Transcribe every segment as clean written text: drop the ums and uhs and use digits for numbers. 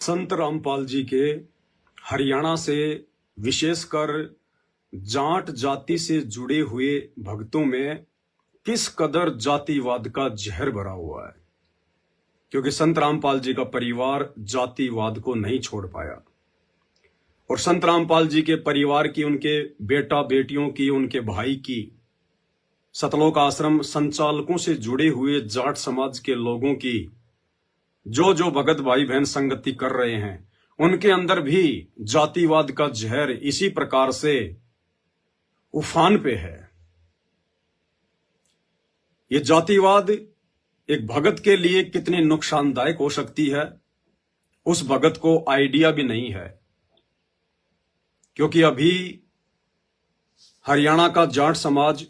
संत रामपाल जी के हरियाणा से विशेषकर जाट जाति से जुड़े हुए भक्तों में किस कदर जातिवाद का जहर भरा हुआ है, क्योंकि संत रामपाल जी का परिवार जातिवाद को नहीं छोड़ पाया और संत रामपाल जी के परिवार की, उनके बेटा बेटियों की, उनके भाई की, सतलोक आश्रम संचालकों से जुड़े हुए जाट समाज के लोगों की जो भगत भाई बहन संगति कर रहे हैं, उनके अंदर भी जातिवाद का जहर इसी प्रकार से उफान पे है। ये जातिवाद एक भगत के लिए कितनी नुकसानदायक हो सकती है, उस भगत को आइडिया भी नहीं है, क्योंकि अभी हरियाणा का जाट समाज,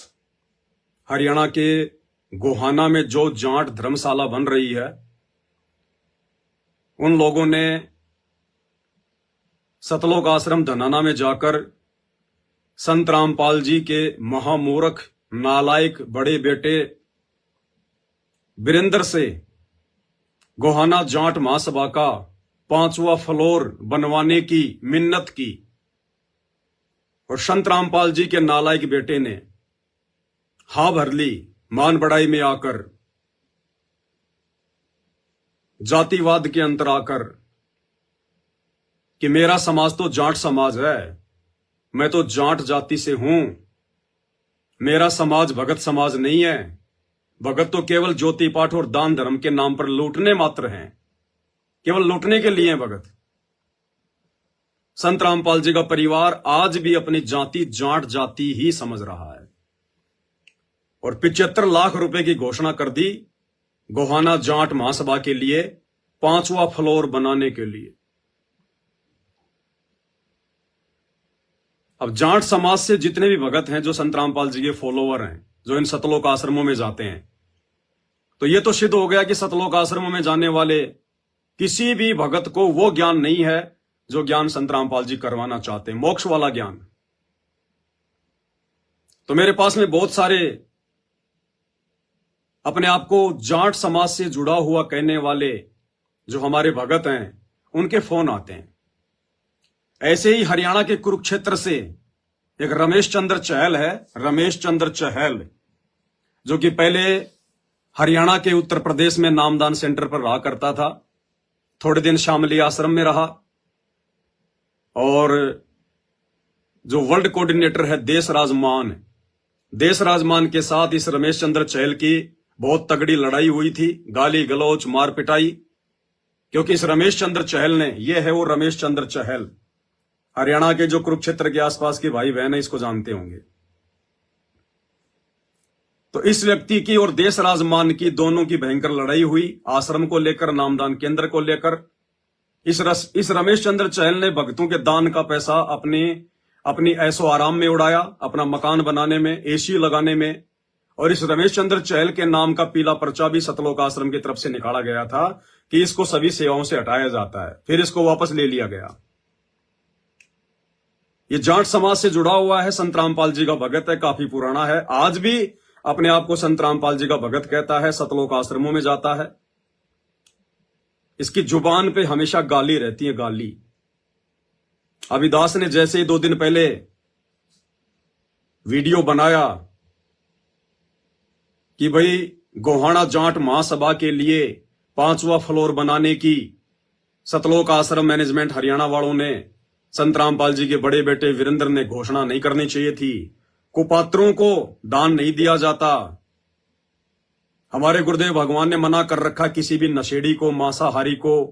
हरियाणा के गोहाना में जो जाट धर्मशाला बन रही है, उन लोगों ने सतलोक आश्रम धनाना में जाकर संत रामपाल जी के महामूर्ख नालायक बड़े बेटे वीरेंद्र से गोहाना जाट महासभा का 5वां फ्लोर बनवाने की मिन्नत की और संत रामपाल जी के नालायक बेटे ने हाँ भर ली मान बढ़ाई में आकर, जातिवाद के अंतर आकर कि मेरा समाज तो जाट समाज है, मैं तो जाट जाति से हूं, मेरा समाज भगत समाज नहीं है, भगत तो केवल ज्योति पाठ और दान धर्म के नाम पर लूटने मात्र हैं, केवल लूटने के लिए हैं भगत। संत रामपाल जी का परिवार आज भी अपनी जाति जाट जाति ही समझ रहा है और 75 लाख रुपए की घोषणा कर दी गोहाना जाट महासभा के लिए 5वां फ्लोर बनाने के लिए। अब जाट समाज से जितने भी भगत हैं जो संत रामपाल जी के फॉलोवर हैं, जो इन सतलोक आश्रमों में जाते हैं, तो ये तो सिद्ध हो गया कि सतलोक आश्रमों में जाने वाले किसी भी भगत को वो ज्ञान नहीं है जो ज्ञान संत रामपाल जी करवाना चाहते हैं, मोक्ष वाला ज्ञान। तो मेरे पास में बहुत सारे अपने आप को जाट समाज से जुड़ा हुआ कहने वाले जो हमारे भगत हैं, उनके फोन आते हैं। ऐसे ही हरियाणा के कुरुक्षेत्र से एक रमेश चंद्र चहल है, रमेश चंद्र चहल, जो कि पहले हरियाणा के उत्तर प्रदेश में नामदान सेंटर पर रहा करता था, थोड़े दिन शामली आश्रम में रहा और जो वर्ल्ड कोऑर्डिनेटर है देश राजमान के साथ इस रमेश चंद्र चहल की बहुत तगड़ी लड़ाई हुई थी, गाली गलौच मार पिटाई, क्योंकि इस रमेश चंद्र चहल ने, ये है वो रमेश चंद्र चहल, हरियाणा के जो कुरुक्षेत्र के आसपास के भाई बहन है इसको जानते होंगे। तो इस व्यक्ति की और देश राजमान की दोनों की भयंकर लड़ाई हुई, आश्रम को लेकर, नामदान केंद्र को लेकर। इस रमेश चंद्र चहल ने भक्तों के दान का पैसा अपनी ऐशो आराम में उड़ाया, अपना मकान बनाने में, एसी लगाने में, और इस रमेश चंद्र चहल के नाम का पीला पर्चा भी सतलोक आश्रम की तरफ से निकाला गया था कि इसको सभी सेवाओं से हटाया जाता है, फिर इसको वापस ले लिया गया। ये जाट समाज से जुड़ा हुआ है, संत रामपाल जी का भगत है, काफी पुराना है, आज भी अपने आप को संत रामपाल जी का भगत कहता है, सतलोक आश्रमों में जाता है। इसकी जुबान पे हमेशा गाली रहती है, गाली। अविदास ने जैसे ही 2 दिन पहले वीडियो बनाया कि भाई गोहाना जाट महासभा के लिए 5वां फ्लोर बनाने की सतलोक आश्रम मैनेजमेंट हरियाणा वालों ने, संत रामपाल जी के बड़े बेटे वीरेंद्र ने घोषणा नहीं करनी चाहिए थी, कुपात्रों को दान नहीं दिया जाता, हमारे गुरुदेव भगवान ने मना कर रखा किसी भी नशेड़ी को, मांसाहारी को,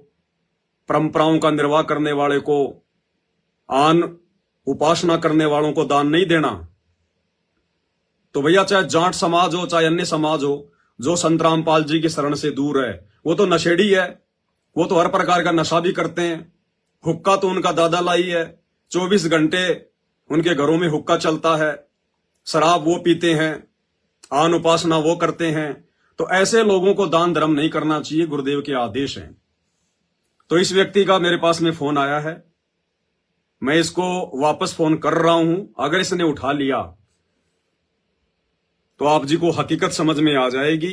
परंपराओं का निर्वाह करने वाले को, आन उपासना करने वालों को दान नहीं देना। तो भैया चाहे जाट समाज हो चाहे अन्य समाज हो, जो संत रामपाल जी की शरण से दूर है वो तो नशेड़ी है, वो तो हर प्रकार का नशा भी करते हैं। हुक्का तो उनका दादा लाई है, 24 घंटे उनके घरों में हुक्का चलता है, शराब वो पीते हैं, आन उपासना वो करते हैं। तो ऐसे लोगों को दान धर्म नहीं करना चाहिए, गुरुदेव के आदेश हैं। तो इस व्यक्ति का मेरे पास में फोन आया है, मैं इसको वापस फोन कर रहा हूं। अगर इसने उठा लिया तो आप जी को हकीकत समझ में आ जाएगी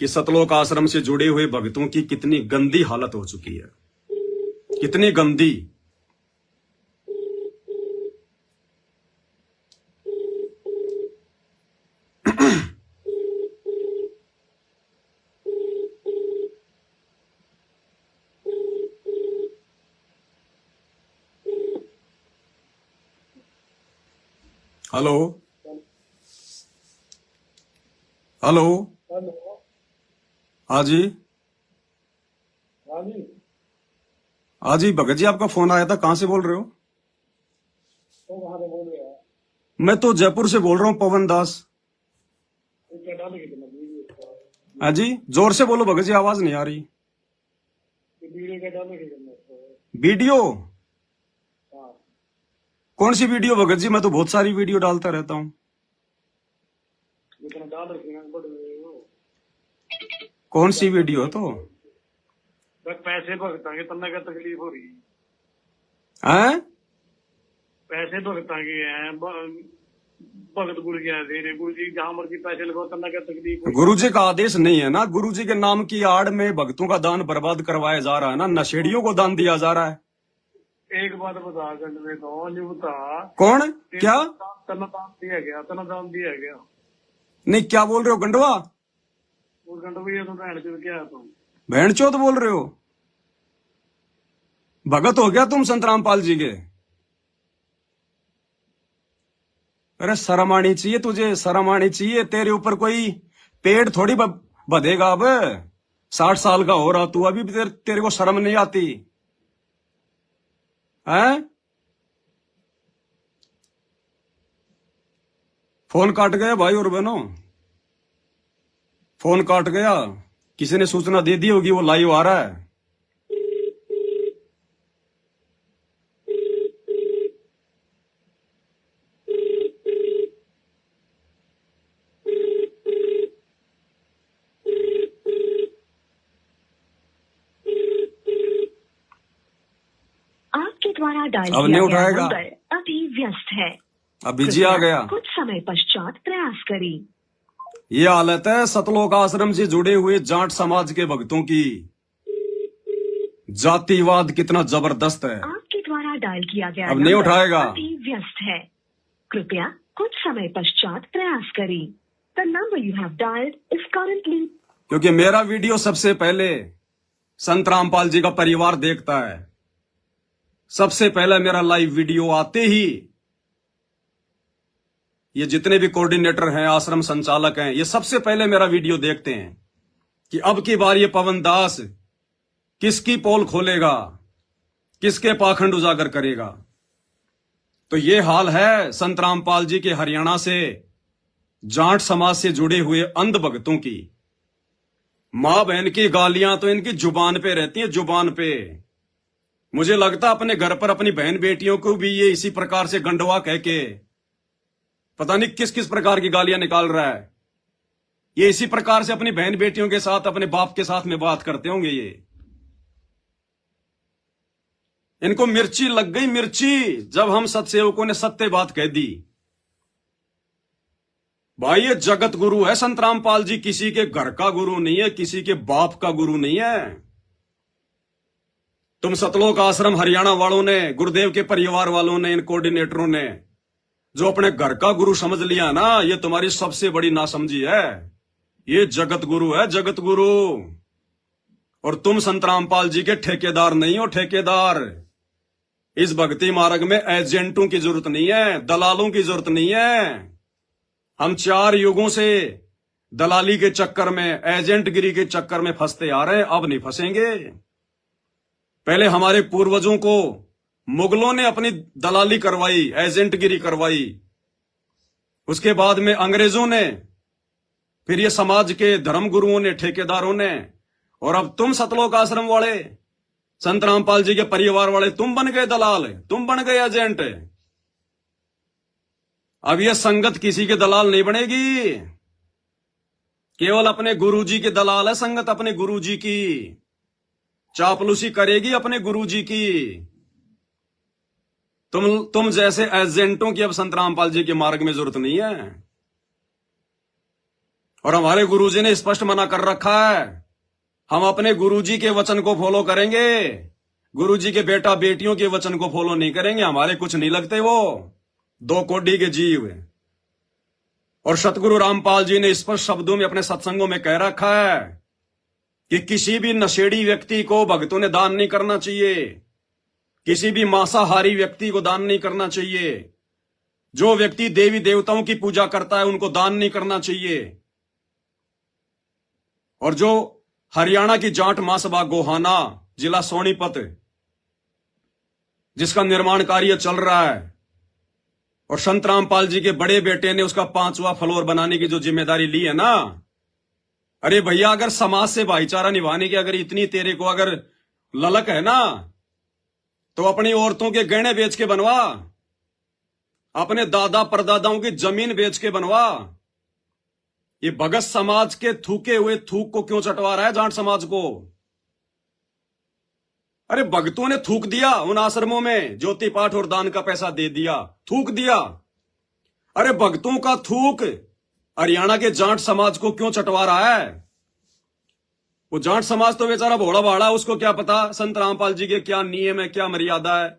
कि सतलोक आश्रम से जुड़े हुए भक्तों की कितनी गंदी हालत हो चुकी है। कितनी गंदी। Hello hello. हेलो। हाँ जी। हाँ जी। हाँ जी भगत जी, आपका फोन आया था, कहाँ से बोल रहे हो? तो वहां से बोल रहे हैं। मैं तो जयपुर से बोल रहा हूँ, पवन दास। ये क्या डाले कितना वीडियो? हाँ जी, जोर से बोलो भगत जी, आवाज नहीं आ रही। ये वीडियो क्या डाले कितना? वीडियो? हाँ, कौन सी वीडियो भगत जी? मैं तो बहुत सारी वीडियो डालता रहता हूँ। जितना डाल रखे हैं बड़े वो कौन सी वीडियो तो? बस पैसे भुगता के तना क्या तकलीफ हो रही है? हैं? पैसे भुगता के हैं भगत गुरु क्या दे रहे गुरु जी जहां मर्जी पैसे लगाओ तना क्या तकलीफ हो गुरु जी का आदेश नहीं है ना। गुरु जी के नाम की आड़ में भक्तों का दान बर्बाद करवाया जा रहा है ना, नशेड़ियों को दान दिया जा रहा है। एक बात बता गंड में तो नहीं बता। कौन? क्या? तना दान दिया गया, तना दान दिया गया। नहीं, क्या बोल रहे हो गंडवा? वो गंड भैया तो भैन चुन क्या तुम? बहन चौथ बोल रहे हो? भगत हो गया तुम संत रामपाल जी के? अरे शर्म आनी चाहिए तुझे, शर्म आनी चाहिए। तेरे ऊपर कोई पेड़ थोड़ी बधेगा अब। 60 साल का हो रहा तू, अभी भी तेरे को शर्म नहीं आती है? फोन काट गया भाई और बहनों, फोन काट गया। किसी ने सूचना दे दी होगी, वो लाइव आ रहा है। आपके द्वारा डायल अब किया नहीं गया उठाएगा। नंबर अभी व्यस्त है। अब बिजी आ कृपया गया। कुछ समय पश्चात प्रयास करें। ये हालत है सतलोक आश्रम से जुड़े हुए जाट समाज के भक्तों की। जातिवाद कितना जबरदस्त है। आपके द्वारा डायल किया गया अब नहीं नंबर उठाएगा। अभी व्यस्त है। कृपया कुछ समय पश्चात प्रयास करें। The number you have dialled is currently. क्योंकि मेरा वीडियो सबसे पहले संत रामपाल जी का परिवार देखता है। सबसे पहले मेरा लाइव वीडियो आते ही ये जितने भी कोऑर्डिनेटर हैं, आश्रम संचालक हैं, ये सबसे पहले मेरा वीडियो देखते हैं कि अब की बार ये पवन दास किसकी पोल खोलेगा, किसके पाखंड उजागर करेगा। तो ये हाल है संत रामपाल जी के हरियाणा से जाट समाज से जुड़े हुए अंध भक्तों की। मां बहन की गालियां तो इनकी जुबान पे रहती है, जुबान पे। मुझे लगता अपने घर पर अपनी बहन बेटियों को भी ये इसी प्रकार से गंडवा कह के पता नहीं किस किस प्रकार की गालियां निकाल रहा है। ये इसी प्रकार से अपनी बहन बेटियों के साथ, अपने बाप के साथ में बात करते होंगे। ये इनको मिर्ची लग गई, मिर्ची, जब हम सत्सेवकों ने सत्य बात कह दी। भाई ये जगत गुरु है संत रामपाल जी, किसी के घर का गुरु नहीं है, किसी के बाप का गुरु नहीं है। तुम सतलोक आश्रम हरियाणा वालों ने, गुरुदेव के परिवार वालों ने, इन कोऑर्डिनेटरों ने जो अपने घर का गुरु समझ लिया ना, ये तुम्हारी सबसे बड़ी नासमझी है। ये जगत गुरु है, जगत गुरु। और तुम संत रामपाल जी के ठेकेदार नहीं हो, ठेकेदार। इस भक्ति मार्ग में एजेंटों की जरूरत नहीं है, दलालों की जरूरत नहीं है। हम 4 युगों से दलाली के चक्कर में, एजेंटगिरी के चक्कर में फंसते आ रहे हैं, अब नहीं फंसेंगे। पहले हमारे पूर्वजों को मुगलों ने अपनी दलाली करवाई, एजेंटगिरी करवाई। उसके बाद में अंग्रेजों ने, फिर ये समाज के धर्म गुरुओं ने, ठेकेदारों ने, और अब तुम सतलोक आश्रम वाले, संत रामपाल जी के परिवार वाले, तुम बन गए दलाल, तुम बन गए एजेंट। अब यह संगत किसी के दलाल नहीं बनेगी, केवल अपने गुरुजी के दलाल है संगत, अपने गुरुजी की चापलूसी करेगी, अपने गुरुजी की। तुम जैसे एजेंटों की अब संत रामपाल जी के मार्ग में जरूरत नहीं है। और हमारे गुरुजी ने स्पष्ट मना कर रखा है, हम अपने गुरुजी के वचन को फॉलो करेंगे। गुरुजी के बेटा बेटियों के वचन को फॉलो नहीं करेंगे, हमारे कुछ नहीं लगते वो, दो कोडी के जीव। और सतगुरु रामपाल जी ने स्पष्ट शब्दों में अपने सत्संगों में कह रखा है कि किसी भी नशेड़ी व्यक्ति को भक्तों ने दान नहीं करना चाहिए, किसी भी मांसाहारी व्यक्ति को दान नहीं करना चाहिए, जो व्यक्ति देवी देवताओं की पूजा करता है उनको दान नहीं करना चाहिए। और जो हरियाणा की जाट महासभा गोहाना जिला सोनीपत जिसका निर्माण कार्य चल रहा है और संत रामपाल जी के बड़े बेटे ने उसका 5वां फ्लोर बनाने की जो जिम्मेदारी ली है ना, अरे भैया अगर समाज से भाईचारा निभाने की अगर इतनी तेरे को अगर ललक है ना, तो अपनी औरतों के गहने बेच के बनवा, अपने दादा परदादाओं की जमीन बेच के बनवा। ये भगत समाज के थूके हुए थूक को क्यों चटवा रहा है जाट समाज को? अरे भक्तों ने थूक दिया उन आश्रमों में, ज्योति पाठ और दान का पैसा दे दिया, थूक दिया। अरे भक्तों का थूक हरियाणा के जाट समाज को क्यों चटवा रहा है? वो जाट समाज तो बेचारा भोला भाड़ा, उसको क्या पता संत रामपाल जी के क्या नियम है, क्या मर्यादा है,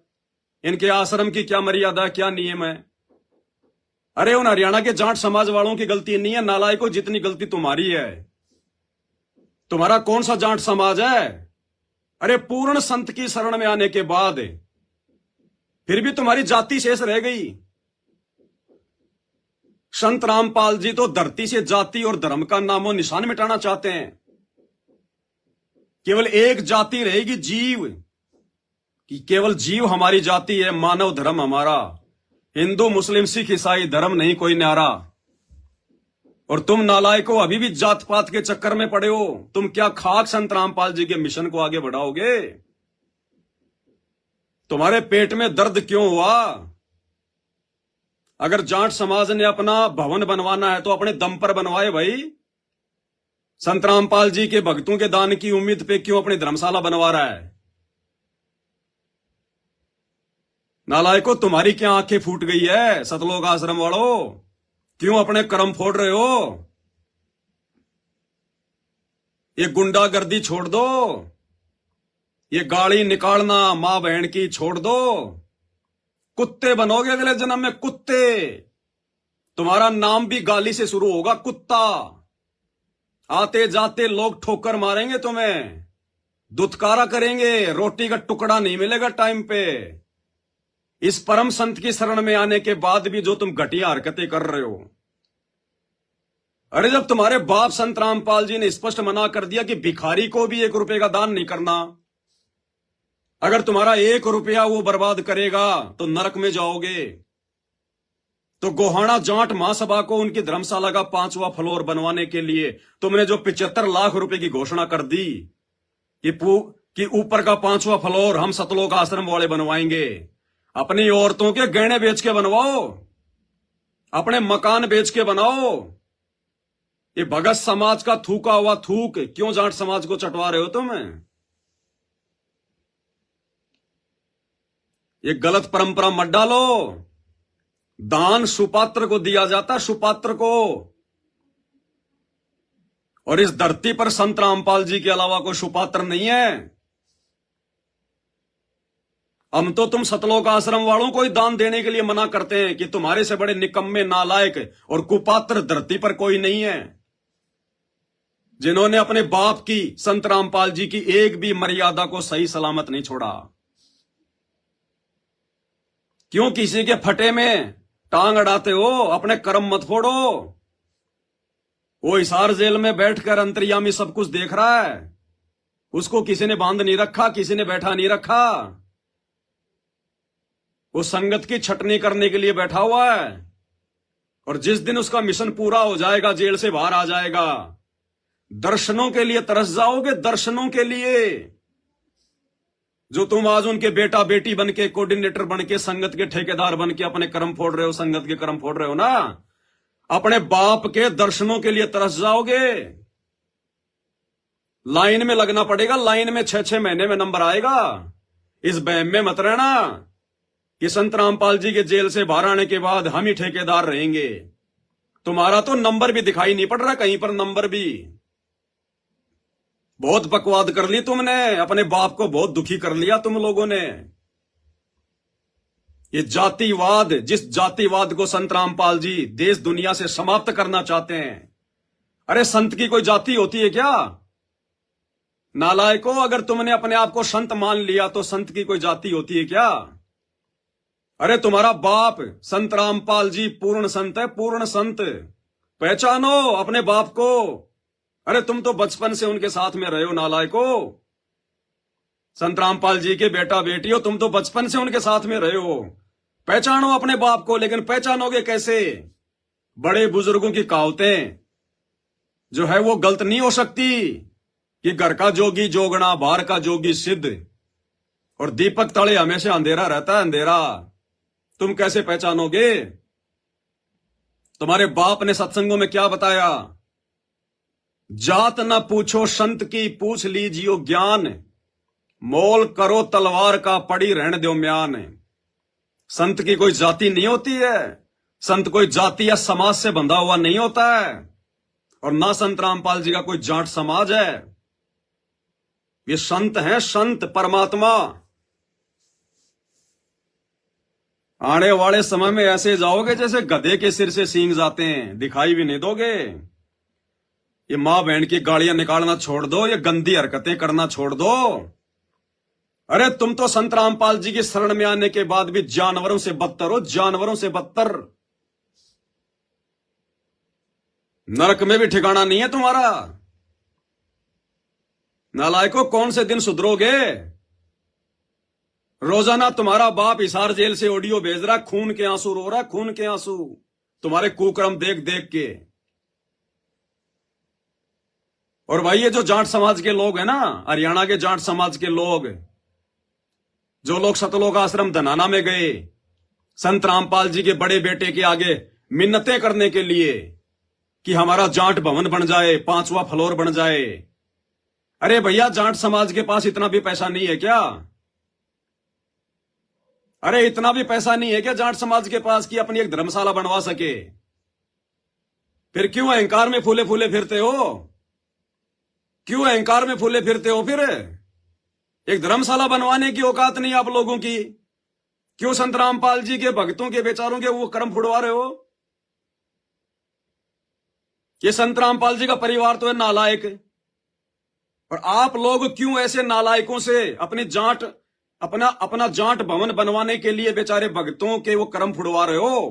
इनके आश्रम की क्या मर्यादा है, क्या नियम है। अरे उन हरियाणा के जाट समाज वालों की गलती नहीं है नालायकों, जितनी गलती तुम्हारी है। तुम्हारा कौन सा जाट समाज है? अरे पूर्ण संत की शरण में आने के बाद फिर भी तुम्हारी जाति शेष रह गई। संत रामपाल जी तो धरती से जाति और धर्म का नामो निशान मिटाना चाहते हैं। केवल एक जाति रहेगी, जीव, कि केवल जीव हमारी जाति है, मानव धर्म हमारा, हिंदू मुस्लिम सिख ईसाई धर्म नहीं कोई न्यारा। और तुम नालायकों अभी भी जात पात के चक्कर में पड़े हो। तुम क्या खाक संत रामपाल जी के मिशन को आगे बढ़ाओगे? तुम्हारे पेट में दर्द क्यों हुआ? अगर जाट समाज ने अपना भवन बनवाना है तो अपने दम पर बनवाए भाई। संत रामपाल जी के भक्तों के दान की उम्मीद पे क्यों अपनी धर्मशाला बनवा रहा है? नालायकों तुम्हारी क्या आंखें फूट गई है? सतलोक आश्रम वालों क्यों अपने कर्म फोड़ रहे हो? ये गुंडागर्दी छोड़ दो, ये गाली निकालना मां बहन की छोड़ दो। कुत्ते बनोगे अगले जन्म में, कुत्ते। तुम्हारा नाम भी गाली से शुरू होगा, कुत्ता। आते जाते लोग ठोकर मारेंगे तुम्हें, दुत्कारा करेंगे, रोटी का टुकड़ा नहीं मिलेगा टाइम पे। इस परम संत की शरण में आने के बाद भी जो तुम घटिया हरकतें कर रहे हो। अरे जब तुम्हारे बाप संत रामपाल जी ने स्पष्ट मना कर दिया कि भिखारी को भी 1 रुपए का दान नहीं करना, अगर तुम्हारा 1 रुपया वो बर्बाद करेगा तो नरक में जाओगे। तो गोहाना जाट महासभा को उनकी धर्मशाला का 5वां फ्लोर बनवाने के लिए तुमने जो 75 लाख रुपए की घोषणा कर दी कि ऊपर का 5वां फ्लोर हम सतलोक आश्रम वाले बनवाएंगे। अपनी औरतों के गहने बेच के बनवाओ, अपने मकान बेच के बनाओ। ये भगत समाज का थूका हुआ थूक क्यों जाट समाज को चटवा रहे हो तुम? ये गलत परंपरा मत डालो। दान सुपात्र को दिया जाता, सुपात्र को। और इस धरती पर संत रामपाल जी के अलावा कोई सुपात्र नहीं है। हम तो तुम सतलोक आश्रम वालों को ही दान देने के लिए मना करते हैं कि तुम्हारे से बड़े निकम्मे नालायक और कुपात्र धरती पर कोई नहीं है, जिन्होंने अपने बाप की संत रामपाल जी की एक भी मर्यादा को सही सलामत नहीं छोड़ा। क्यों किसी के फटे में टांग अड़ाते हो? अपने कर्म मत फोड़ो। वो हिसार जेल में बैठकर अंतर्यामी सब कुछ देख रहा है, उसको किसी ने बांध नहीं रखा, किसी ने बैठा नहीं रखा। वो संगत की छटनी करने के लिए बैठा हुआ है। और जिस दिन उसका मिशन पूरा हो जाएगा, जेल से बाहर आ जाएगा, दर्शनों के लिए तरस जाओगे, दर्शनों के लिए। जो तुम आज उनके बेटा बेटी बन के, कोऑर्डिनेटर बन के, संगत के ठेकेदार बन के अपने कर्म फोड़ रहे हो, संगत के कर्म फोड़ रहे हो ना, अपने बाप के दर्शनों के लिए तरस जाओगे। लाइन में लगना पड़ेगा, लाइन में 6-6 महीने में नंबर आएगा। इस बहम में मत रहना कि संत रामपाल जी के जेल से बाहर आने के बाद हम ही ठेकेदार रहेंगे। तुम्हारा तो नंबर भी दिखाई नहीं पड़ रहा कहीं पर, नंबर भी। बहुत बकवाद कर ली तुमने, अपने बाप को बहुत दुखी कर लिया तुम लोगों ने। ये जातिवाद, जिस जातिवाद को संत रामपाल जी देश दुनिया से समाप्त करना चाहते हैं, अरे संत की कोई जाति होती है क्या? नालायकों, अगर तुमने अपने आप को संत मान लिया तो संत की कोई जाति होती है क्या? अरे तुम्हारा बाप संत रामपाल जी पूर्ण संत है, पूर्ण संत। पहचानो अपने बाप को। अरे तुम तो बचपन से उनके साथ में रहे हो नालायकों। संत रामपाल जी के बेटा बेटी हो, तुम तो बचपन से उनके साथ में रहे हो। पहचानो अपने बाप को, लेकिन पहचानोगे कैसे? बड़े बुजुर्गों की कहावतें जो है वो गलत नहीं हो सकती कि घर का जोगी जोगना, बाहर का जोगी सिद्ध, और दीपक तले हमेशा अंधेरा रहता है, अंधेरा। तुम कैसे पहचानोगे? तुम्हारे बाप ने सत्संगों में क्या बताया? जात न पूछो संत की, पूछ लीजियो ज्ञान, मोल करो तलवार का, पड़ी रहने दो म्यान। संत की कोई जाति नहीं होती है। संत कोई जाति या समाज से बंधा हुआ नहीं होता है, और ना संत रामपाल जी का कोई जाट समाज है। ये संत हैं, संत परमात्मा। आने वाले समय में ऐसे जाओगे जैसे गधे के सिर से सींग जाते हैं, दिखाई भी नहीं दोगे। ये मां बहन की गालियां निकालना छोड़ दो, ये गंदी हरकतें करना छोड़ दो। अरे तुम तो संत रामपाल जी की शरण में आने के बाद भी जानवरों से बदतर हो, जानवरों से बदतर। नरक में भी ठिकाना नहीं है तुम्हारा। नालायकों, कौन से दिन सुधरोगे? रोजाना तुम्हारा बाप हिसार जेल से ऑडियो भेज रहा, खून के आंसू रो रहा, खून के आंसू, तुम्हारे कुकर्म देख देख के। और भाई ये जो जाट समाज के लोग हैं ना, हरियाणा के जाट समाज के लोग, जो लोग सतलोक आश्रम धनाना में गए संत रामपाल जी के बड़े बेटे के आगे मिन्नतें करने के लिए कि हमारा जाट भवन बन जाए, 5वां फ्लोर बन जाए। अरे भैया, जाट समाज के पास इतना भी पैसा नहीं है क्या? अरे इतना भी पैसा नहीं है क्या जाट समाज के पास कि अपनी एक धर्मशाला बनवा सके? फिर क्यों अहंकार में फूले फूले फिरते हो? क्यों अहंकार में फूले फिरते हो? फिर एक धर्मशाला बनवाने की औकात नहीं आप लोगों की। क्यों संत रामपाल जी के भक्तों के बेचारों के वो कर्म फुड़वा रहे हो? ये संत रामपाल जी का परिवार तो है नालायक, और आप लोग क्यों ऐसे नालायकों से अपना जाट भवन बनवाने के लिए बेचारे भक्तों के वो कर्म फुड़वा रहे हो?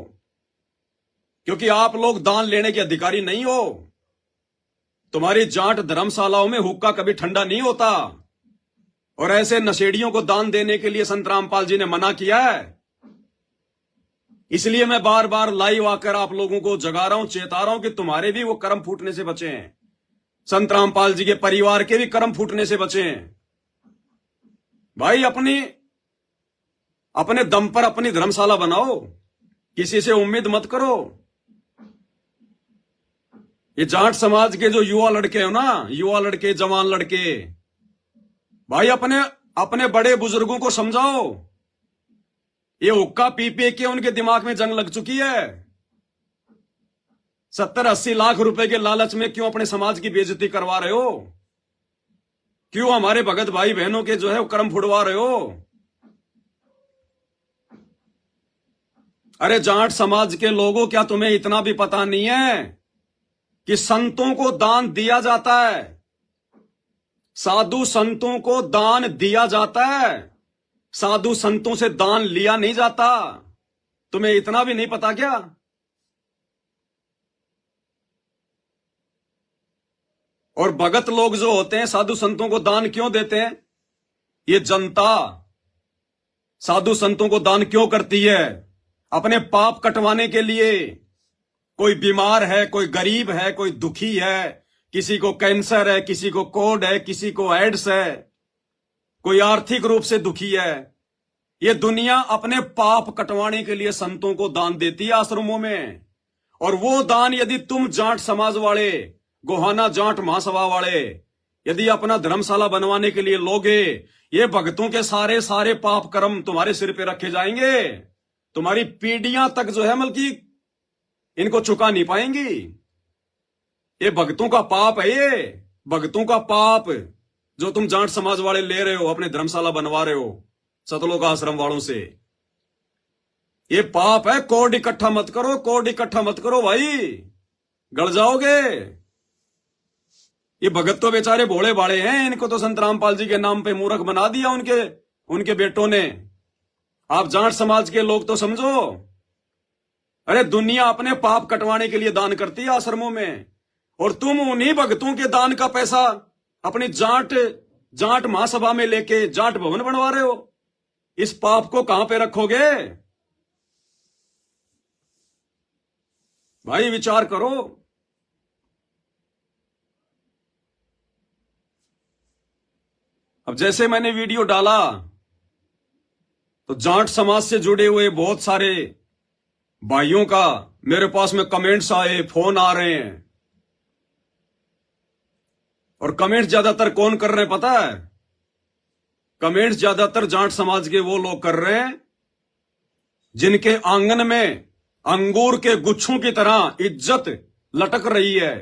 क्योंकि आप लोग दान लेने के अधिकारी नहीं हो। तुम्हारी जाट धर्मशालाओं में हुक्का कभी ठंडा नहीं होता, और ऐसे नशेड़ियों को दान देने के लिए संत रामपाल जी ने मना किया है। इसलिए मैं बार बार लाइव आकर आप लोगों को जगा रहा हूं, चेता रहा हूं कि तुम्हारे भी वो कर्म फूटने से बचें, संत रामपाल जी के परिवार के भी कर्म फूटने से बचें। भाई अपने दम पर अपनी धर्मशाला बनाओ, किसी से उम्मीद मत करो। ये जाट समाज के जो युवा लड़के हो ना, युवा लड़के, जवान लड़के, भाई अपने बड़े बुजुर्गों को समझाओ। ये हुक्का पी पी के उनके दिमाग में जंग लग चुकी है। 70-80 लाख रुपए के लालच में क्यों अपने समाज की बेइज्जती करवा रहे हो? क्यों हमारे भगत भाई बहनों के जो है वो कर्म फुड़वा रहे हो? अरे जाट समाज के लोगों, क्या तुम्हें इतना भी पता नहीं है कि संतों को दान दिया जाता है? साधु संतों को दान दिया जाता है, साधु संतों से दान लिया नहीं जाता। तुम्हें इतना भी नहीं पता क्या? और भगत लोग जो होते हैं साधु संतों को दान क्यों देते हैं? ये जनता साधु संतों को दान क्यों करती है? अपने पाप कटवाने के लिए। कोई बीमार है, कोई गरीब है, कोई दुखी है, किसी को कैंसर है, किसी को कोढ़ है, किसी को एड्स है, कोई आर्थिक रूप से दुखी है। ये दुनिया अपने पाप कटवाने के लिए संतों को दान देती है आश्रमों में। और वो दान यदि तुम जाट समाज वाले, गोहाना जाट महासभा वाले, यदि अपना धर्मशाला बनवाने के लिए लोगे, ये भक्तों के सारे सारे पाप कर्म तुम्हारे सिर पे रखे जाएंगे। तुम्हारी पीढ़ियां तक जो है बल्कि इनको चुका नहीं पाएंगी। ये भक्तों का पाप है, ये भक्तों का पाप। जो तुम जाट समाज वाले ले रहे हो, अपने धर्मशाला बनवा रहे हो सतलोक आश्रम वालों से। ये पाप है। कोड इकट्ठा मत करो, कोड इकट्ठा मत करो भाई, गड़ जाओगे। ये भगत तो बेचारे भोले भाले हैं, इनको तो संत रामपाल जी के नाम पे मूर्ख बना दिया उनके बेटों ने। आप जाट समाज के लोग तो समझो। अरे दुनिया अपने पाप कटवाने के लिए दान करती है आश्रमों में, और तुम उन्हीं भक्तों के दान का पैसा अपनी जाट महासभा में लेके जाट भवन बनवा रहे हो। इस पाप को कहां पे रखोगे भाई, विचार करो। अब जैसे मैंने वीडियो डाला तो जाट समाज से जुड़े हुए बहुत सारे भाइयों का मेरे पास में कमेंट्स आए, फोन आ रहे हैं। और कमेंट्स ज्यादातर कौन कर रहे हैं पता है? कमेंट्स ज्यादातर जाट समाज के वो लोग कर रहे हैं जिनके आंगन में अंगूर के गुच्छों की तरह इज्जत लटक रही है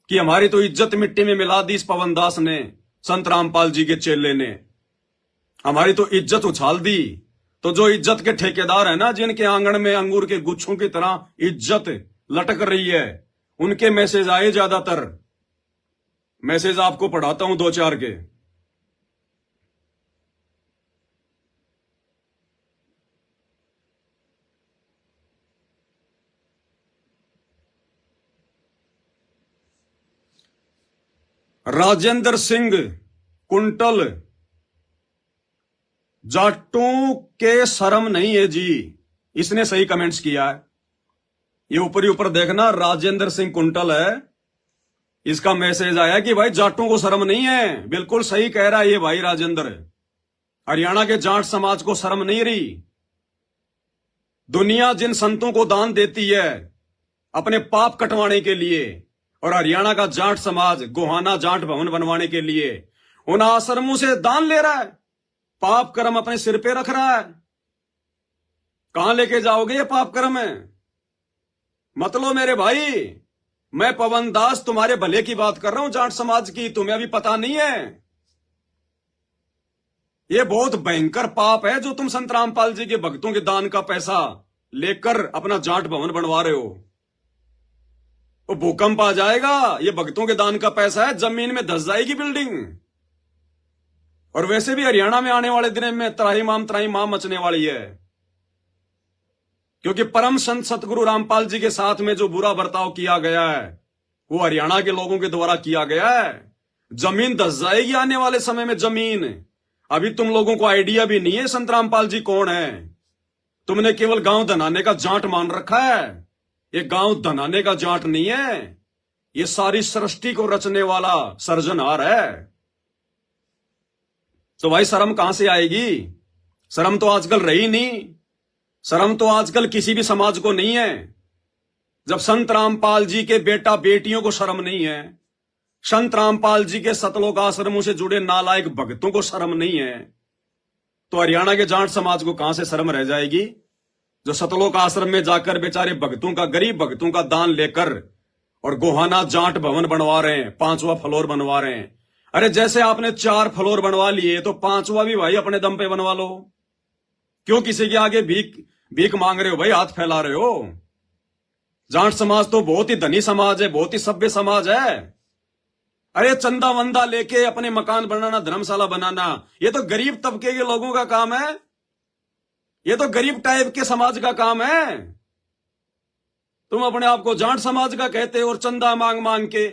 कि हमारी तो इज्जत मिट्टी में मिला दी इस पवन दास ने, संत रामपाल जी के चेले ने, हमारी तो इज्जत उछाल दी। तो जो इज्जत के ठेकेदार है ना, जिनके आंगन में अंगूर के गुच्छों की तरह इज्जत लटक रही है, उनके मैसेज आए ज्यादातर। मैसेज आपको पढ़ाता हूं दो चार के। राजेंद्र सिंह कुंटल, जाटों के शर्म नहीं है जी, इसने सही कमेंट्स किया है। ये ऊपर ही ऊपर देखना, राजेंद्र सिंह कुंटल है, इसका मैसेज आया कि भाई जाटों को शर्म नहीं है। बिल्कुल सही कह रहा है ये भाई राजेंद्र। हरियाणा के जाट समाज को शर्म नहीं रही। दुनिया जिन संतों को दान देती है अपने पाप कटवाने के लिए, और हरियाणा का जाट समाज गोहाना जाट भवन बनवाने के लिए उन आश्रमों से दान ले रहा है, पाप कर्म अपने सिर पे रख रहा है। कहां लेके जाओगे ये पाप कर्म है? मतलब मेरे भाई, मैं पवन दास तुम्हारे भले की बात कर रहा हूं जाट समाज की, तुम्हें अभी पता नहीं है। ये बहुत भयंकर पाप है जो तुम संत रामपाल जी के भक्तों के दान का पैसा लेकर अपना जाट भवन बनवा रहे हो। वो भूकंप आ जाएगा, ये भक्तों के दान का पैसा है, जमीन में धस जाएगी बिल्डिंग। और वैसे भी हरियाणा में आने वाले दिन में त्राही माम मचने वाली है, क्योंकि परम संत सतगुरु रामपाल जी के साथ में जो बुरा बर्ताव किया गया है वो हरियाणा के लोगों के द्वारा किया गया है। जमीन धस जाएगी आने वाले समय में, जमीन। अभी तुम लोगों को आइडिया भी नहीं है संत रामपाल जी कौन है। तुमने केवल गांव धनाने का जाट मान रखा है। ये गांव धनाने का जाट नहीं है, ये सारी सृष्टि को रचने वाला सर्जनहार है। तो भाई शर्म कहां से आएगी? शर्म तो आजकल रही नहीं। शर्म तो आजकल किसी भी समाज को नहीं है। जब संत रामपाल जी के बेटा बेटियों को शर्म नहीं है, संत रामपाल जी के सतलोक आश्रमों से जुड़े नालायक भक्तों को शर्म नहीं है, तो हरियाणा के जाट समाज को कहां से शर्म रह जाएगी? जो सतलोक आश्रम में जाकर बेचारे भक्तों का, गरीब भक्तों का दान लेकर और गोहाना जाट भवन बनवा रहे हैं, 5वां फ्लोर बनवा रहे हैं। अरे जैसे आपने 4 फ्लोर बनवा लिए तो 5वां भी भाई अपने दम पे बनवा लो। क्यों किसी के आगे भीख मांग रहे हो भाई, हाथ फैला रहे हो? जाट समाज तो बहुत ही धनी समाज है, बहुत ही सभ्य समाज है। अरे चंदा वंदा लेके अपने मकान बनाना, धर्मशाला बनाना, ये तो गरीब तबके के लोगों का काम है। ये तो गरीब टाइप के समाज का काम है। तुम अपने आप को जाट समाज का कहते हो और चंदा मांग मांग के,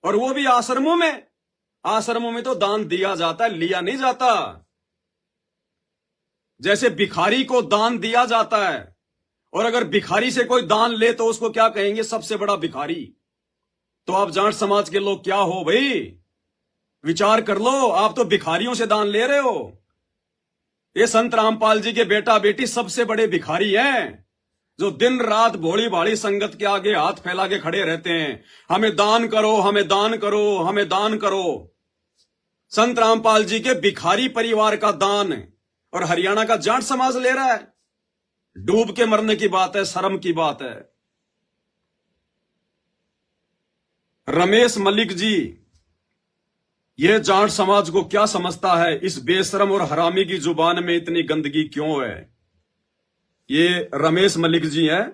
और वो भी आश्रमों में। आश्रमों में तो दान दिया जाता है, लिया नहीं जाता। जैसे भिखारी को दान दिया जाता है, और अगर भिखारी से कोई दान ले तो उसको क्या कहेंगे? सबसे बड़ा भिखारी। तो आप जाट समाज के लोग क्या हो भाई? विचार कर लो, आप तो भिखारियों से दान ले रहे हो। ये संत रामपाल जी के बेटा बेटी सबसे बड़े भिखारी हैं, जो दिन रात भोली भाली संगत के आगे हाथ फैला के खड़े रहते हैं, हमें दान करो, हमें दान करो, हमें दान करो। संत रामपाल जी के भिखारी परिवार का दान और हरियाणा का जाट समाज ले रहा है। डूब के मरने की बात है, शर्म की बात है। रमेश मलिक जी, ये जाट समाज को क्या समझता है, इस बेशरम और हरामी की जुबान में इतनी गंदगी क्यों है। ये रमेश मलिक जी हैं,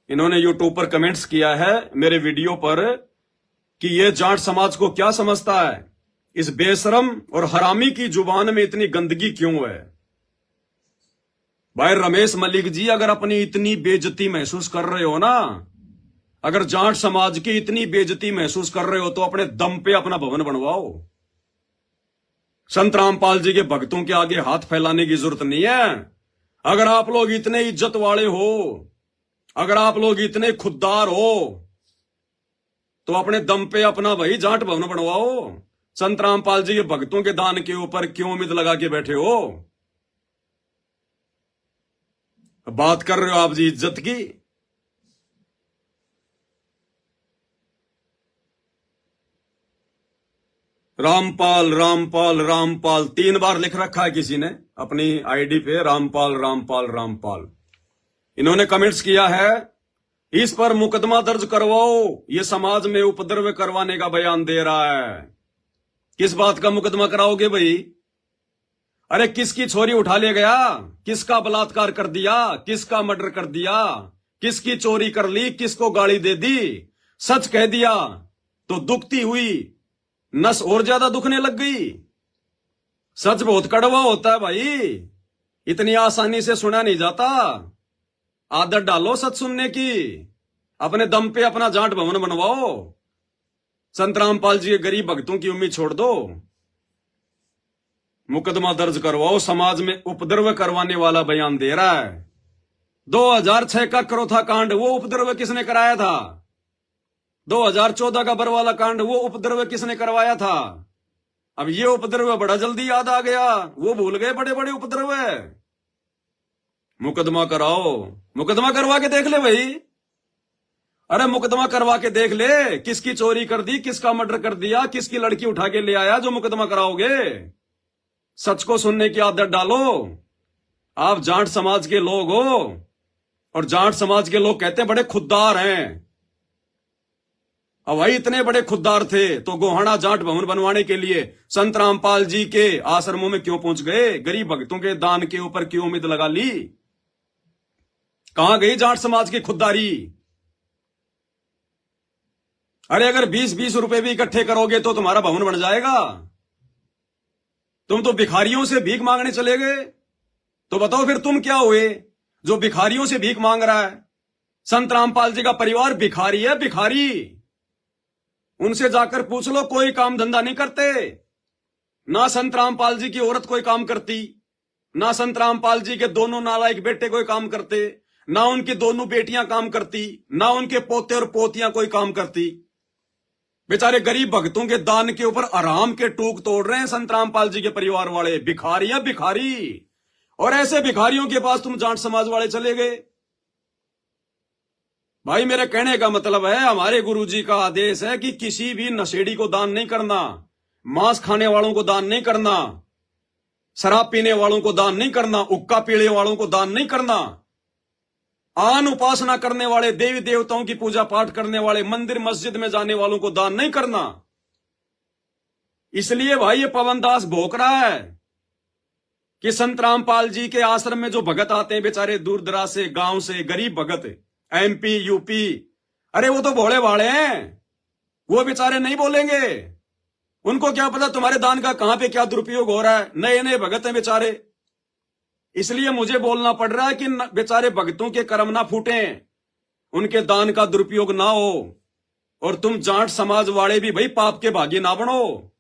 इन्होंने यूट्यूब पर कमेंट्स किया है मेरे वीडियो पर कि ये जाट समाज को क्या समझता है, इस बेशरम और हरामी की जुबान में इतनी गंदगी क्यों है। भाई रमेश मलिक जी, अगर अपनी इतनी बेइज्जती महसूस कर रहे हो ना, अगर जाट समाज की इतनी बेइज्जती महसूस कर रहे हो तो अपने दम पे अपना भवन बनवाओ। संत रामपाल जी के भक्तों के आगे हाथ फैलाने की जरूरत नहीं है। अगर आप लोग इतने इज्जत वाले हो, अगर आप लोग इतने खुददार हो, तो अपने दम पे अपना भाई जाट भवन बनवाओ। संत रामपाल जी के भक्तों के दान के ऊपर क्यों उम्मीद लगा के बैठे हो। बात कर रहे हो आप जी इज्जत की। रामपाल रामपाल रामपाल 3 बार लिख रखा है किसी ने अपनी आईडी पे, रामपाल रामपाल रामपाल। इन्होंने कमेंट्स किया है, इस पर मुकदमा दर्ज करवाओ, ये समाज में उपद्रव करवाने का बयान दे रहा है। किस बात का मुकदमा कराओगे भाई। अरे किसकी छोरी उठा ले गया, किसका बलात्कार कर दिया, किसका मर्डर कर दिया, किसकी चोरी कर ली, किसको गाली दे दी, सच कह दिया तो दुखती हुई नस और ज्यादा दुखने लग गई। सच बहुत कड़वा होता है भाई, इतनी आसानी से सुना नहीं जाता। आदत डालो सच सुनने की, अपने दम पे अपना जाट भवन बनवाओ। संत रामपाल जी के गरीब भक्तों की उम्मीद छोड़ दो। मुकदमा दर्ज करवाओ, समाज में उपद्रव करवाने वाला बयान दे रहा है। 2006 का करोथा कांड, वो उपद्रव किसने कराया था। 2014 का बरवाला कांड, वो उपद्रव किसने करवाया था। अब ये उपद्रव बड़ा जल्दी याद आ गया, वो भूल गए बड़े बड़े उपद्रव। मुकदमा कराओ, मुकदमा करवा के देख ले भाई। अरे मुकदमा करवा के देख ले, किसकी चोरी कर दी, किसका मर्डर कर दिया, किसकी लड़की उठा के ले आया, जो मुकदमा कराओगे। सच को सुनने की आदत डालो। आप जाट समाज के लोग हो, और जाट समाज के लोग कहते हैं बड़े खुददार हैं। अब भाई इतने बड़े खुददार थे तो गोहाना जाट भवन बनवाने के लिए संत रामपाल जी के आश्रमों में क्यों पहुंच गए, गरीब भक्तों के दान के ऊपर क्यों उम्मीद लगा ली। कहां गई जाट समाज की खुददारी। अरे अगर 20-20 रुपए भी इकट्ठे करोगे तो तुम्हारा भवन बन जाएगा। तुम तो भिखारियों से भीख मांगने चले गए, तो बताओ फिर तुम क्या हुए जो भिखारियों से भीख मांग रहा है। संत रामपाल जी का परिवार भिखारी है, भिखारी। उनसे जाकर पूछ लो, कोई काम धंधा नहीं करते। ना संत रामपाल जी की औरत कोई काम करती, ना संत रामपाल जी के दोनों नालायक बेटे कोई काम करते, ना उनकी दोनों बेटियां काम करती, ना उनके पोते और पोतियां कोई काम करती। बेचारे गरीब भक्तों के दान के ऊपर आराम के टूक तोड़ रहे हैं संत रामपाल जी के परिवार वाले। भिखारी है भिखारी। और ऐसे भिखारियों के पास तुम जाट समाज वाले चले गए। भाई मेरे कहने का मतलब है, हमारे गुरुजी का आदेश है कि किसी भी नशेड़ी को दान नहीं करना, मांस खाने वालों को दान नहीं करना, शराब पीने वालों को दान नहीं करना, उक्का पीने वालों को दान नहीं करना, आन उपासना करने वाले, देवी देवताओं की पूजा पाठ करने वाले, मंदिर मस्जिद में जाने वालों को दान नहीं करना। इसलिए भाई ये पवन दास भोंक रहा है कि संत रामपाल जी के आश्रम में जो भगत आते हैं बेचारे दूर दराज से, गांव से, गरीब भगत, MP UP, अरे वो तो भोले भाले हैं, वो बेचारे नहीं बोलेंगे। उनको क्या पता तुम्हारे दान का कहां पे क्या दुरुपयोग हो रहा है। नए नए भगत हैं बेचारे, इसलिए मुझे बोलना पड़ रहा है कि बेचारे भक्तों के कर्म ना फूटे, उनके दान का दुरुपयोग ना हो। और तुम जाट समाज वाले भी भाई पाप के भागी ना बनो।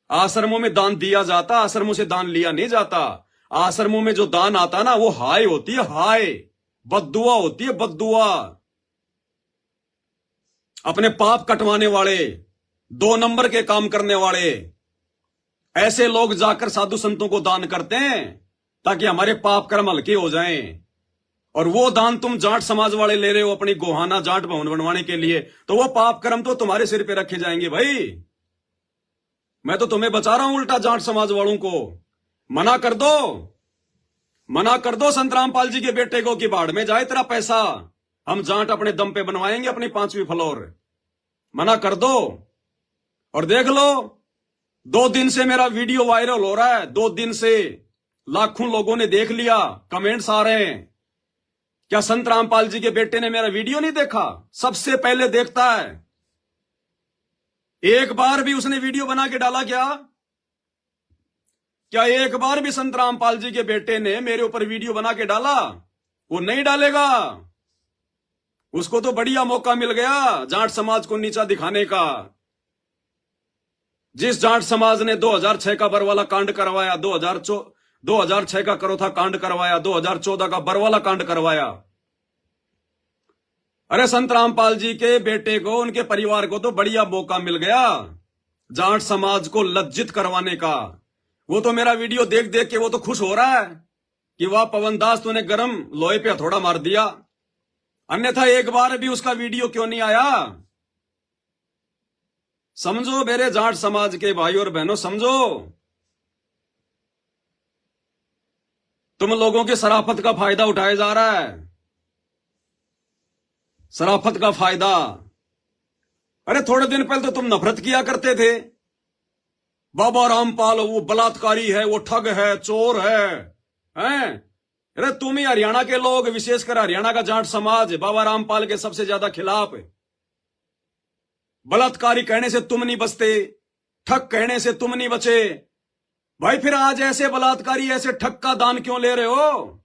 आश्रमों में दान दिया जाता, आश्रमों से दान लिया नहीं जाता। आश्रमों में जो दान आता ना, वो हाय होती है, हाय, बद्दुआ होती है, बद्दुआ। अपने पाप कटवाने वाले, 2 नंबर के काम करने वाले, ऐसे लोग जाकर साधु संतों को दान करते हैं ताकि हमारे पाप कर्म हल्के हो जाएं। और वो दान तुम जाट समाज वाले ले रहे हो अपनी गोहाना जाट भवन बनवाने के लिए, तो वो पाप कर्म तो तुम्हारे सिर पे रखे जाएंगे भाई। मैं तो तुम्हें बचा रहा हूं, उल्टा जाट समाज वालों को मना कर दो, मना कर दो संत रामपाल जी के बेटे को कि बाढ़ में जाए तेरा पैसा, हम जाट अपने दम पे बनवाएंगे अपनी 5वीं फ्लोर। मना कर दो। और देख लो, 2 दिन से मेरा वीडियो वायरल हो रहा है, 2 दिन से लाखों लोगों ने देख लिया, कमेंट्स आ रहे हैं। क्या संत रामपाल जी के बेटे ने मेरा वीडियो नहीं देखा? सबसे पहले देखता है। एक बार भी उसने वीडियो बना के डाला क्या? क्या एक बार भी संत रामपाल जी के बेटे ने मेरे ऊपर वीडियो बना के डाला? वो नहीं डालेगा। उसको तो बढ़िया मौका मिल गया जाट समाज को नीचा दिखाने का। जिस जाट समाज ने 2006 का बरवाला कांड करवाया, 2006 का करोथा कांड करवाया, 2014 का बरवाला कांड करवाया, अरे संत रामपाल जी के बेटे को, उनके परिवार को तो बढ़िया मौका मिल गया जाट समाज को लज्जित करवाने का। वो तो मेरा वीडियो देख देख के वो तो खुश हो रहा है कि वाह पवन दास, तूने गरम लोहे पे हथौड़ा मार दिया। अन्यथा एक बार भी उसका वीडियो क्यों नहीं आया? समझो मेरे जाट समाज के भाई और बहनों, समझो, तुम लोगों के शराफत का फायदा उठाया जा रहा है, शराफत का फायदा। अरे थोड़े दिन पहले तो तुम नफरत किया करते थे, बाबा रामपाल वो बलात्कारी है, वो ठग है, चोर है, हैं? अरे तुम ही हरियाणा के लोग, विशेषकर हरियाणा का जाट समाज बाबा रामपाल के सबसे ज्यादा खिलाफ है। बलात्कारी कहने से तुम नहीं बचते, ठग कहने से तुम नहीं बचे। भाई फिर आज ऐसे बलात्कारी, ऐसे ठग का दान क्यों ले रहे हो?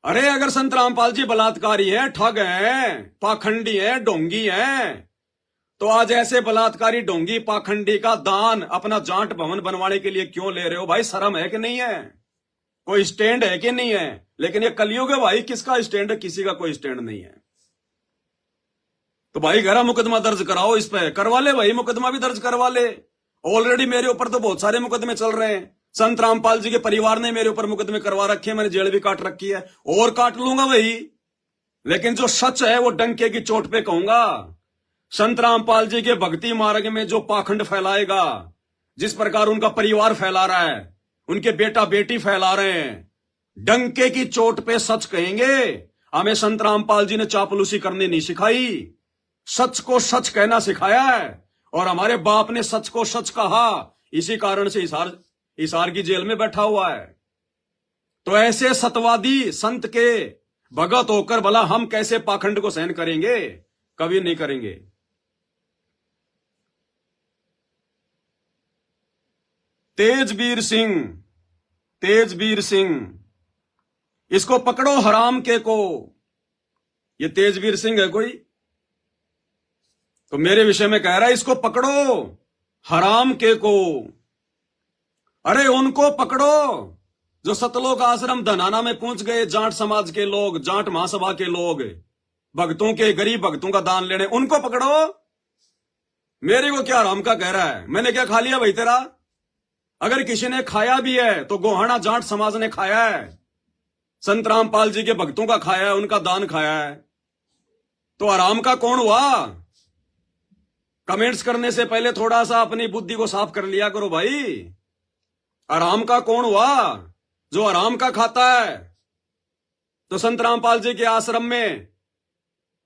अरे अगर संत रामपाल जी बलात्कारी हैं, ठग हैं, पाखंडी हैं, ढोंगी हैं, तो आज ऐसे बलात्कारी, ढोंगी, पाखंडी का दान अपना जाट भवन बनवाने के लिए क्यों ले रहे हो? भाई शर्म है कि नहीं है? कोई स्टैंड है कि नहीं है? लेकिन ये कलयुग है भाई, किसका स्टैंड है? किसी का कोई स्टैंड नहीं है। तो भाई घरा मुकदमा दर्ज कराओ, इस पे करवा ले भाई, मुकदमा भी दर्ज करवा ले। ऑलरेडी मेरे ऊपर तो बहुत सारे मुकदमे चल रहे हैं। संत रामपाल जी के परिवार ने मेरे ऊपर मुकदमे करवा रखे हैं, मैंने जेल भी काट रखी है, और काट लूंगा भाई। लेकिन जो सच है वो डंके की चोट पे कहूंगा। संत रामपाल जी के भक्ति मार्ग में जो पाखंड फैलाएगा, जिस प्रकार उनका परिवार फैला रहा है, उनके बेटा बेटी फैला रहे हैं, डंके की चोट पे सच कहेंगे। हमें संत रामपाल जी ने चापलूसी करनी नहीं सिखाई, सच को सच कहना सिखाया है। और हमारे बाप ने सच को सच कहा, इसी कारण से हिसार की जेल में बैठा हुआ है। तो ऐसे सतवादी संत के भगत होकर भला हम कैसे पाखंड को सहन करेंगे? कभी नहीं करेंगे। तेजवीर सिंह, इसको पकड़ो हराम के को। ये तेजवीर सिंह है कोई? तो मेरे विषय में कह रहा है इसको पकड़ो हराम के को। अरे उनको पकड़ो जो सतलोक आश्रम धनाना में पहुंच गए, जाट समाज के लोग, जाट महासभा के लोग, भक्तों के, गरीब भक्तों का दान लेने, उनको पकड़ो। मेरे को क्या हराम का कह रहा है? मैंने क्या खा लिया भाई तेरा? अगर किसी ने खाया भी है तो गोहाना जाट समाज ने खाया है, संत रामपाल जी के भक्तों का खाया है, उनका दान खाया है। तो हराम का कौन हुआ? कमेंट्स करने से पहले थोड़ा सा अपनी बुद्धि को साफ कर लिया करो भाई। हराम का कौन हुआ? जो हराम का खाता है। तो संत रामपाल जी के आश्रम में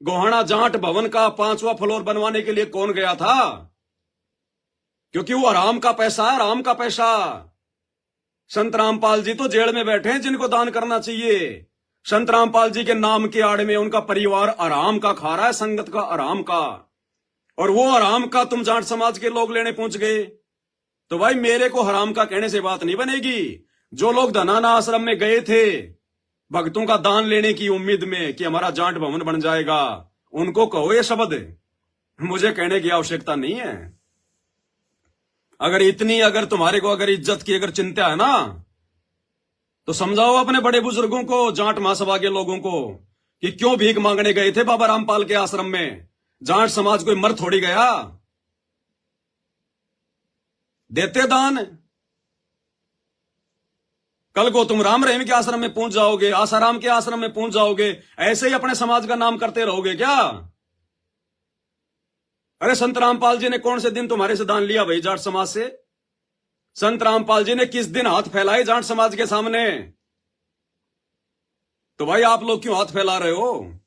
गोहाना जाट भवन का 5वां फ्लोर बनवाने के लिए कौन गया था? क्योंकि वो हराम का पैसा है, हराम का पैसा। संत रामपाल जी तो जेल में बैठे हैं, जिनको दान करना चाहिए। संत रामपाल जी के नाम के आड़ में उनका परिवार हराम का खा रहा है, संगत का, हराम का। और वो हराम का तुम जाट समाज के लोग लेने पहुंच गए। तो भाई मेरे को हराम का कहने से बात नहीं बनेगी। जो लोग धनाना आश्रम में गए थे भक्तों का दान लेने की उम्मीद में कि हमारा जाट भवन बन जाएगा, उनको कहो ये शब्द, मुझे कहने की आवश्यकता नहीं है। अगर तुम्हारे को अगर इज्जत की अगर चिंता है ना, तो समझाओ अपने बड़े बुजुर्गों को, जाट महासभा के लोगों को, कि क्यों भीख मांगने गए थे बाबा रामपाल के आश्रम में। जाट समाज कोई मर थोड़ी गया, देते दान। कल को तुम राम रहीम के आश्रम में पहुंच जाओगे, आसाराम के आश्रम में पहुंच जाओगे, ऐसे ही अपने समाज का नाम करते रहोगे क्या? अरे संत रामपाल जी ने कौन से दिन तुम्हारे से दान लिया भाई जाट समाज से? संत रामपाल जी ने किस दिन हाथ फैलाए जाट समाज के सामने? तो भाई आप लोग क्यों हाथ फैला रहे हो?